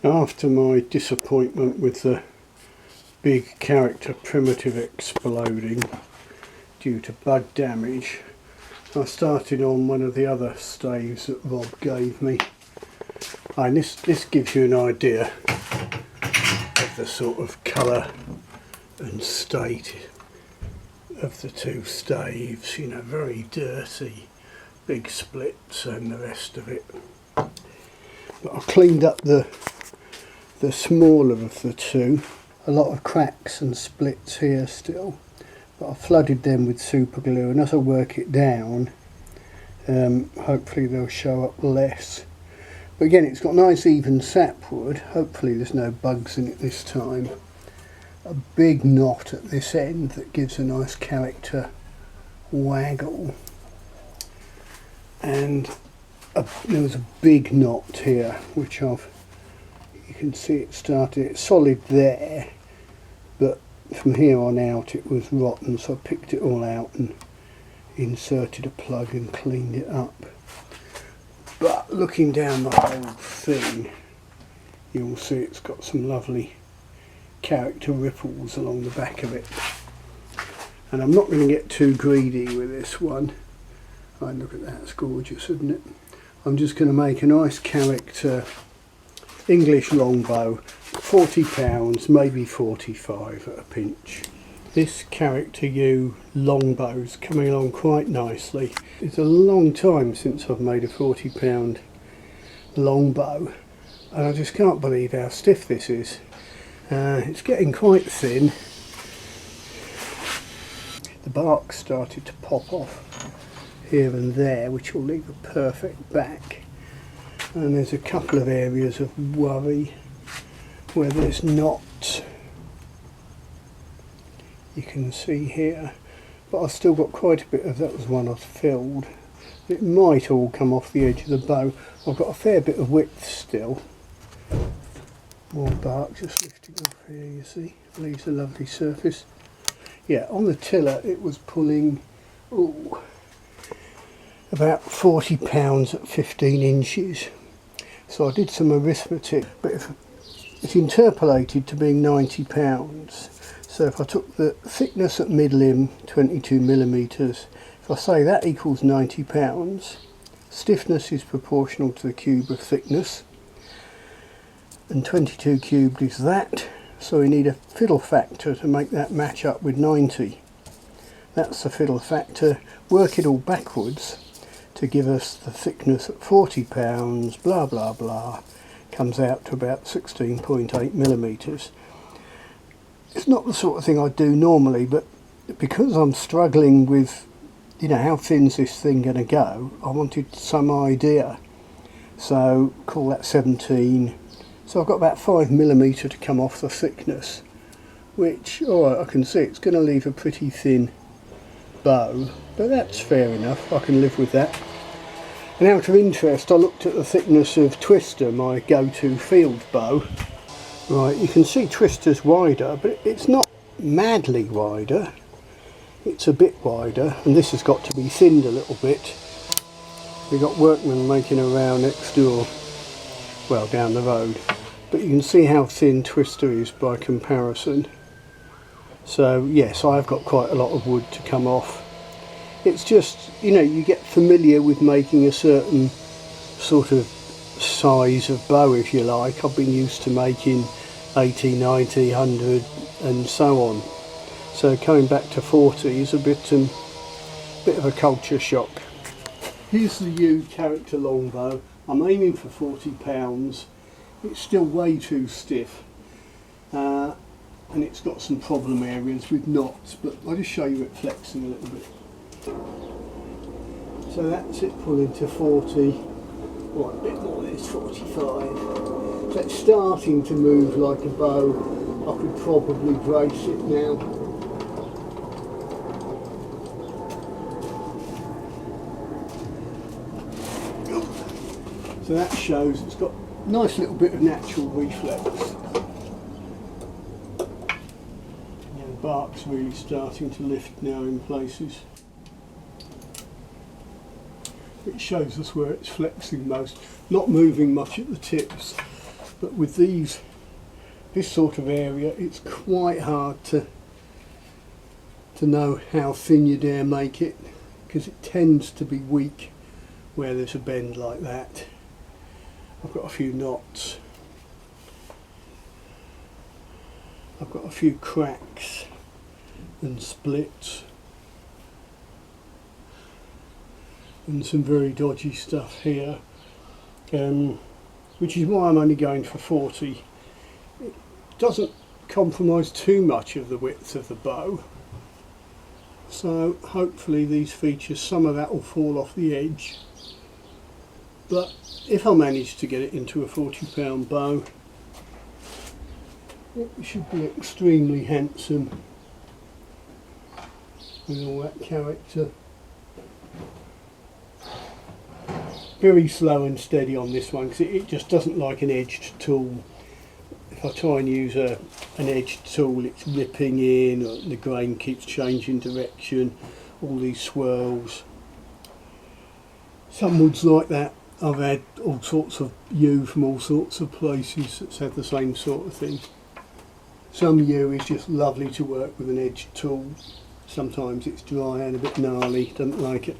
After my disappointment with the big character primitive exploding due to bug damage, I started on one of the other staves that Rob gave me. And this gives you an idea of the sort of colour and state of the two staves, you know, very dirty, big splits and the rest of it. But I cleaned up the smaller of the two. A lot of cracks and splits here still, but I flooded them with super glue, and as I work it down, hopefully they'll show up less. But again, it's got nice even sapwood. Hopefully there's no bugs in it this time. A big knot at this end that gives a nice character waggle, and there was a big knot here which you can see it started. It's solid there, but from here on out it was rotten, so I picked it all out and inserted a plug and cleaned it up. But looking down the whole thing, you'll see it's got some lovely character ripples along the back of it. And I'm not going to get too greedy with this one. Oh, look at that, it's gorgeous, isn't it? I'm just going to make a nice character English longbow, £40, maybe 45 at a pinch. This character Yew longbow's coming along quite nicely. It's a long time since I've made a £40 longbow, and I just can't believe how stiff this is. It's getting quite thin. The bark started to pop off here and there, which will leave a perfect back. And there's a couple of areas of worry where there's knots. You can see here, but I've still got quite a bit of that. Was one I've filled. It might all come off the edge of the bow. I've got a fair bit of width still. More bark just lifting off here, you see, leaves a lovely surface. Yeah, on the tiller it was pulling about £40 at 15 inches. So I did some arithmetic, but it's interpolated to being £90. So if I took the thickness at mid-limb, 22mm, if I say that equals £90, stiffness is proportional to the cube of thickness, and 22 cubed is that, so we need a fiddle factor to make that match up with 90. That's the fiddle factor. Work it all backwards to give us the thickness at £40, blah blah blah, comes out to about 16.8mm. It's not the sort of thing I do normally, but because I'm struggling with, you know, how thin's this thing going to go, I wanted some idea. So call that 17. So I've got about 5mm to come off the thickness, which, alright, I can see it's going to leave a pretty thin bow, but that's fair enough, I can live with that. And out of interest, I looked at the thickness of Twister, my go-to field bow. Right, you can see Twister's wider, but it's not madly wider. It's a bit wider, and this has got to be thinned a little bit. We've got workmen making a row next door, well, down the road. But you can see how thin Twister is by comparison. So yes, I've got quite a lot of wood to come off. It's just, you know, you get familiar with making a certain sort of size of bow, if you like. I've been used to making 80, 90, 100 and so on. So coming back to 40 is a bit of a culture shock. Here's the Yew character longbow. I'm aiming for £40. It's still way too stiff, and it's got some problem areas with knots, but I'll just show you it flexing a little bit. So that's it pulling to 40, or a bit more than it's 45. So it's starting to move like a bow. I could probably brace it now. So that shows it's got a nice little bit of natural reflex. Yeah, the bark's really starting to lift now in places. It shows us where it's flexing most, not moving much at the tips. but with this sort of area, it's quite hard to know how thin you dare make it, because it tends to be weak where there's a bend like that. I've got a few knots, I've got a few cracks and splits and some very dodgy stuff here, which is why I'm only going for 40. It doesn't compromise too much of the width of the bow, so hopefully these features, some of that will fall off the edge, but if I manage to get it into a 40-pound bow, it should be extremely handsome with all that character. Very slow and steady on this one, because it just doesn't like an edged tool. If I try and use an edged tool, it's ripping in, or the grain keeps changing direction, all these swirls. Some woods like that. I've had all sorts of yew from all sorts of places that's had the same sort of thing. Some yew is just lovely to work with an edged tool. Sometimes it's dry and a bit gnarly, don't like it.